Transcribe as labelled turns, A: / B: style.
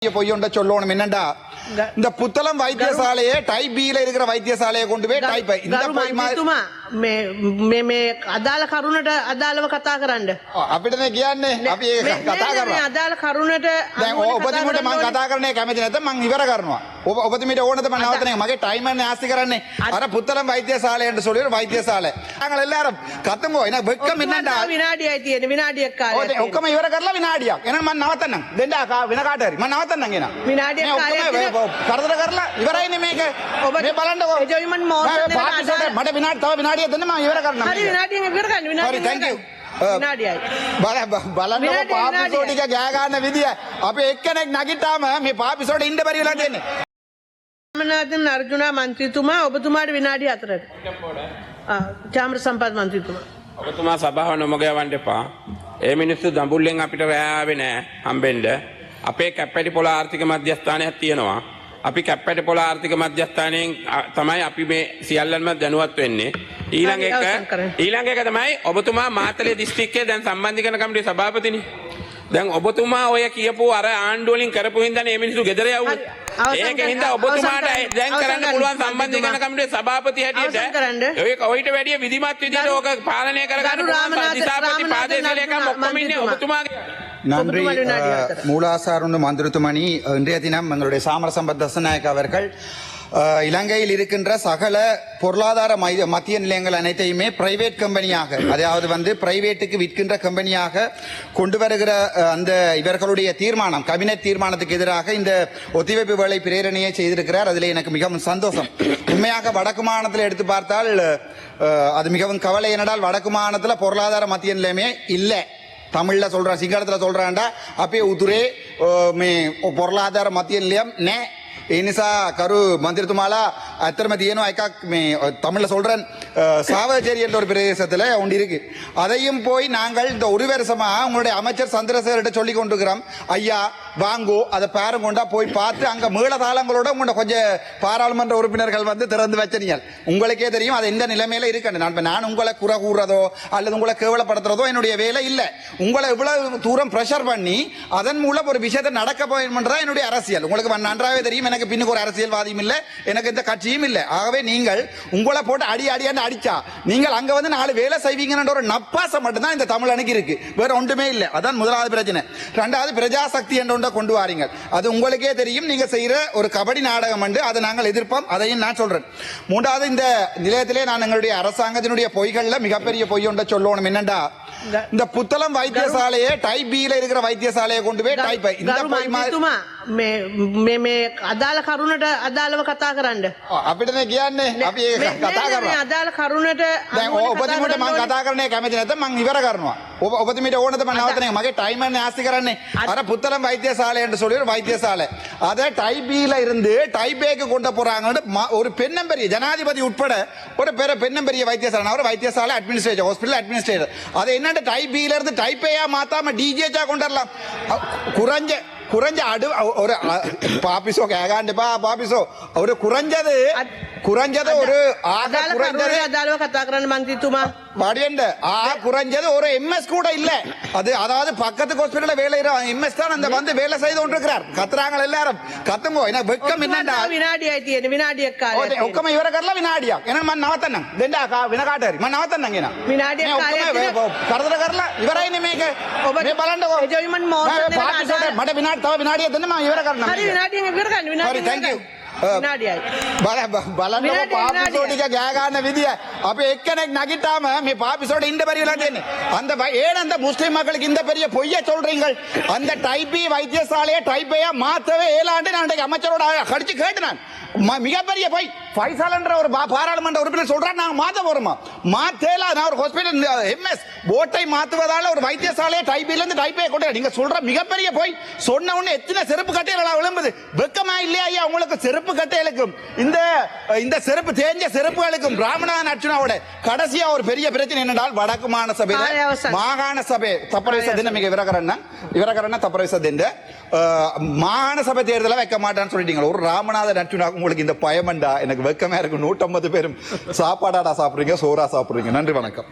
A: பொய்யொண்ட சொல்லணும் என்னண்டா இந்த புத்தளம் வைத்தியசாலையே டைப் பி ல இருக்கிற வைத்தியசாலையை கொண்டு போய் டைப் இந்த போய்
B: මේ අදාළ කරුණට අදාළව කතා කරන්න.
A: අපිට නේ කියන්නේ අපි ඒක කතා කරනවා.
B: අදාළ කරුණට
A: දැන් ඔබතුමීට මම කතා කරන්නේ කැමති නැත්නම් මම ඉවර කරනවා. ඔබතුමීට ඕනද මම නවත්තන්නේ මගේ ටයිමර් නේ ආස්ති කරන්නේ. අර පුත්තලම් வைத்தியசாலைன்னு சொல்லி ஒரு வைத்தியசாலை. நாங்கள் எல்லாரும் கத்துங்கோ එන வெக்கம் என்னண்டா
B: විනාඩියයි තියෙන විනාඩියක් කාලයක්.
A: ඔක්කොම ඉවර කරලා විනාඩියක්. එහෙනම් මම නවත්තන්නම්. දෙන්න වෙන කාට හරි. මම නවත්තන්නම් එන.
B: විනාඩියක් කාලයක්
A: කරදර කරලා ඉවරයිනේ මේක. මේ බලන්නකෝ.
B: එජොයිමන් මෝෂන්
A: එක මට විනාඩි තව විනාඩියක් දෙන්න මම ඉවර කරන්නම්.
B: හරි විනාඩියක් ඉවර ගන්න විනාඩියක්.
A: හරි thank you.
B: විනාඩියයි.
A: බලන්නකෝ පාපිසෝ ටික ගෑ ගන්න විදිය. අපි එක්කෙනෙක් නැගිට්ටාම මේ පාපිසෝට ඉන්න බැරි වෙලා තියෙන්නේ.
B: රාමනාථන් අර්ජුනා මන්ත්‍රීතුමා ඔබතුමාට විනාඩි 4ක්. චාමර සම්පත් මන්ත්‍රීතුමා.
C: ඔබතුමා සභාව නොමග යවන්න එපා. ඒ මිනිස්සු දඹුල්ලෙන් අපිට වැයාවේ නෑ හම්බෙන්න. අපේ කැප්පැටි පොළ ආර්ථික මධ්‍යස්ථානයක් තියෙනවා. අපි කැප්පැටි පොළ ආර්ථික මධ්‍යස්ථානයෙන් තමයි අපි මේ සියල්ලන්ම දැනුවත් වෙන්නේ. ඊළඟ එක තමයි ඔබතුමා මාතලේ දිස්ත්‍රික්කයේ දැන් සම්බන්ධීකරණ කමිටුවේ සභාපතිනේ. දැන් ඔබතුමා ඔය කියපු අර ආණ්ඩුව වලින් කරපු හින්දානේ මේ මිනිස්සු ගෙදර යවුවේ. ඒකෙන් හින්දා ඔබතුමාට දැන් කරන්න පුළුවන් සම්බන්ධීකරණ කමිටුවේ සභාපති හැටියට ඔය කොයිට වැඩිය විධිමත් විදිහට ඕක පාලනය කරගන්න පුළුවන් දිසාපති පාදේශීය ලේකම් ඔක්කොම ඉන්නේ ඔබතුමාගේ.
A: நன்றி மூலாசாருண்டு மந்திரத்துமணி இன்றைய தினம் எங்களுடைய சாமர சம்பத் தசநாயக் அவர்கள் இலங்கையில் இருக்கின்ற சகல பொருளாதார மத்திய நிலையங்கள் அனைத்தையுமே பிரைவேட் கம்பெனியாக அதாவது பிரைவேட்டுக்கு விற்கின்ற கம்பெனியாக கொண்டு வருகிற அந்த இவர்களுடைய தீர்மானம் கேபினட் தீர்மானத்துக்கு எதிராக இந்த ஒத்திவைப்பு வேலை பிரேரணையை செய்திருக்கிறார். அதில் எனக்கு மிகவும் சந்தோஷம். உண்மையாக வடக்கு மாநிலத்தில் எடுத்து பார்த்தால் அது மிகவும் கவலை. என்னடால் வடக்கு மாநிலத்தில் பொருளாதார மத்திய நிலையமே இல்லை. தமிழ்ல சொல்றேன், சிங்களத்துல சொல்றான்டா அப்பே உதுரே மே பொருளாதார மத்திய நிலையம் நே එනිසා කරු මන්ත්‍රීතුමාලා ඇත්තටම තියෙනවා එකක් මේ தமிழ்ல சொல்றேன் சாவச்சேரி என்ற ஒரு பிரதேசத்துல ஒன்று இருக்கு. அதையும் போய் நாங்கள் இந்த ஒரு வருஷமா உங்களுடைய அமைச்சர் சந்திரசேகர்கிட்ட சொல்லி கொண்டிருக்கிறோம். ஐயா வாங்கோ அதை பேரம் கொண்டா போய் பார்த்து அங்க மேளதாளங்களோட உங்களோட கொஞ்சம் பாராளுமன்ற உறுப்பினர்கள் திறந்து வச்சனீங்க. உங்களுக்கே தெரியும் அது எந்த நிலைமையில இருக்கு. நான் உங்களை குறை கூறதோ அல்லது உங்களை கேவலப்படுத்துறதோ என்னுடைய வேலை இல்லை. உங்களை இவ்வளவு தூரம் பிரஷர் பண்ணி அதன் மூலம் ஒரு விஷயத்தை நடக்க போயன்றதா என்னுடைய அரசியல். உங்களுக்கு நன்றாகவே தெரியும். எனக்கு பின்னுக்கு ஒரு அரசியல்வாதியும் இல்லை, எனக்கு இந்த கட்சியும் இல்லை. ஆகவே நீங்கள் உங்களை போட்டு அடியாண்டு அடிச்சா நீங்கள் அங்க 4 வேலை செய்வீங்கன்ற ஒரு நப்பாசம் மட்டும்தான் இந்த தமிழனுக்கு இருக்கு. வேற ஒன்றுமே இல்லை. அதான் முதலாவது பிரச்சனை. ரெண்டாவது பிரஜாசக்தி என்ற ஒன்றை கொண்டு வாரீங்க. அது உங்களுக்கே தெரியும். நீங்க செய்யற ஒரு கபடி நாடகம் அதை நாங்கள் எதிர்ப்போம். அதையும் நான் சொல்றேன். மூன்றாவது இந்த நிலையத்திலே நான் எங்களுடைய அரசாங்கத்தினுடைய பொய்கள்ல மிகப்பெரிய பொய் ஒன்றை சொல்லணும். என்னண்டா இந்த புத்தளம் வைத்தியசாலையே டைப் பி ல இருக்கிற வைத்தியசாலையை கொண்டு போய் டைப் இந்த போய்
B: මේ අදාළ කරුණට අදාළව කතා කරන්න.
A: අපිට නේ කියන්නේ අපි ඒක කතා කරනවා.
B: අදාළ කරුණට
A: දැන් ඔබතුමීට මම කතා කරන්නේ කැමති නැත්නම් මම ඉවර කරනවා. ඔබතුමීට ඕනද මම නවත්තන්නේ මගේ டைமர் නේ ஆஸ்தி කරන්නේ. අර புத்தளம் வைத்தியசாலைன்னு சொல்லி ஒரு வைத்தியசாலை. அத டைப் பி ல இருந்து டைப் ஏக்கு கொண்டு போறாங்கன்னு ஒரு பெண்ணம்பெரிய ஜனாதிபதி உட்பட ஒரு பெண்ணம்பெரிய வைத்தியசாலை ஒரு வைத்தியசாலை அட்மினிஸ்ட்ரேட்டர் ஹாஸ்பிடல் அட்மினிஸ்ட்ரேட்டர் அது என்னன்னு டைப் பி ல இருந்து டைப் ஏயா மாத்தாம டிஜேச்சா கொண்டு வரலாம். குறைஞ்ச ஒரு பாபிசோ கேகாண்டுப்பா பாபிசோ ஒரு குறைஞ்சது ஒரு ஆக குறைஞ்சது
B: அதாலව කතා කරන්න මන්ත්‍රීතුමා
A: வடியண்ட குறைஞ்சது ஒரு எம்எஸ் கூட இல்ல. அது அதாவது பக்கத்து ஹாஸ்பிடல்ல வேலை எம்எஸ் தான் அந்த வேலை செய்து கொண்டிருக்கிறார். கத்துறாங்க எல்லாரும் கத்துங்கோ. என்ன வெக்கம் என்னடா
B: විනාඩියයි තියෙන විනාඩියක් කාලයක්.
A: ඔක්කොම ඉවර කරලා විනාඩියක්. එහෙනම් මම නවත්තන්නම්. දෙන්න වෙන කාට හරි. මම නවත්තන්නම් එන.
B: විනාඩියක් කාලයක්
A: කරදර කරලා ඉවරයිනේ මේක. මේ බලන්නකෝ.
B: එජොයිමන් මෝෂන්
A: මට විනාඩි තව විනාඩියක් දෙන්න මම ඉවර කරන්නම්.
B: හරි විනාඩියක් ඉවර ගන්න විනාඩියක්.
A: හරි thank you.
B: විනාඩියයි.
A: බලන්නකෝ පාපිසෝ ටික ගෑ ගන්න විදිය. අපි එක්කෙනෙක් නැගිට්ටාම මේ පාපිසෝට ඉන්න බැරි වෙලා තියෙන්නේ. அந்த முஸ்லிம் மக்களுக்கு இந்த பெரிய பொய்யை சொல்றீங்க. அந்த டைப் பி வைத்தியசாலையை டைப் ஏயா மாத்தவே ஏலாண்டு நான் அமைச்சரோட கடிச்சு கேட்டு நான் மிகப்பெரிய போய் ஃபைசல் என்ற ஒரு பாராளுமன்ற உறுப்பினர் சொல்றாரு நாங்க மாத்த போறோமா மாத்தேல நான் ஒரு ஹாஸ்பிடல் எம்எஸ் போட்டை மாத்துவதால ஒரு வைத்தியசாலையை டைப் இருந்து டைப்பே கொண்டு நீங்க சொல்ற மிகப்பெரிய போய் சொன்ன உடனே எத்தனை செருப்பு கட்டைகளா விளம்புது. வெக்கமா இல்லையா ஐயா உங்களுக்கு? செருப்பு கட்டைகளுக்கும் இந்த செருப்பு தேஞ்ச செருப்புகளுக்கும் ராமநாதன் அர்ச்சுனாவோட கடைசியா ஒரு பெரிய பிரச்சனை என்னென்றால் வடக்கு மாகாண சபை தப்பரவிச தின மிக விவரகரன்னா தப்பரவிச தின மாகாண சபை தேர்தலை வைக்க மாட்டான்னு சொல்லிட்டீங்க. ஒரு ராமநாதன் அர்ச்சுனா உங்களுக்கு இந்த பயமண்டா எனக்கு வெக்கமா இருக்கு. 150 பேரும் சாப்பாடாடா சாப்பிடுறீங்க, சோறா சாப்பிடுறீங்க. நன்றி, வணக்கம்.